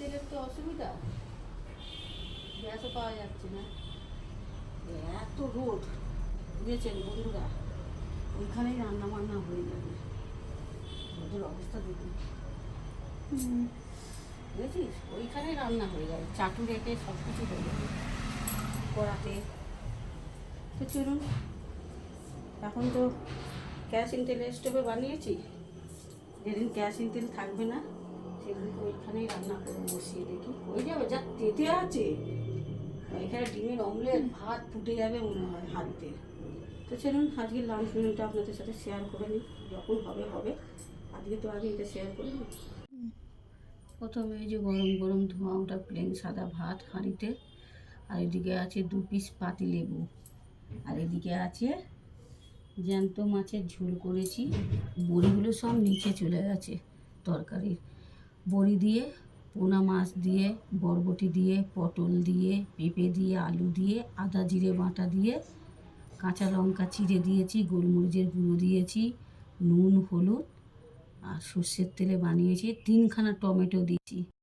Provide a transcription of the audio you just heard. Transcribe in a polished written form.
তেলের তো অসুবিধা, গ্যাসও পাওয়া যাচ্ছে না, এত রোদ বুঝেছেন বন্ধুরা, ওইখানেই রান্না বান্না হয়ে যাবে। রোদের অবস্থা দেখুন, বুঝেছিস, ওইখানেই রান্না হয়ে যাবে, চাটু রেখে সব কিছু হয়ে যাবে কড়াতে। তো চলুন, এখন তো কেরোসিন তেলের স্টোভে বানিয়েছি, যেদিন কেরোসিন তেল থাকবে না সেদিনকে ওইখানেই রান্না করে বসিয়ে দেখি, হয়ে যাবে। যা তেতে আছে এখানে, ডিমের অমলেট, ভাত ফুটে যাবে মনে হয় হাঁড়িতে। তো চলুন আজকে লাঞ্চ মেনুটা আপনাদের সাথে শেয়ার করে নিই, যখন হবে হবে, আজকে তো আগে এটা শেয়ার করে নিই। প্রথমে এই যে গরম গরম ধোঁয়া ওটা প্লেন সাদা ভাত হাঁড়িতে, আর এদিকে আছে 2 পিস পাতিলেবু, আর এদিকে আছে জ্যান্ত মাছের ঝোল করেছি, বড়িগুলো সব নিচে চলে গেছে তরকারির। বড়ি দিয়ে, পোনা মাছ দিয়ে, বরবটি দিয়ে, পটল দিয়ে, পেঁপে দিয়ে, আলু দিয়ে, আদা জিরে বাটা দিয়ে, কাঁচা লঙ্কা চিড়ে দিয়েছি, গোলমরিচের গুঁড়ো দিয়েছি, নুন হলুদ আর সর্ষের তেলে বানিয়েছি, 3খানা টমেটো দিয়েছি।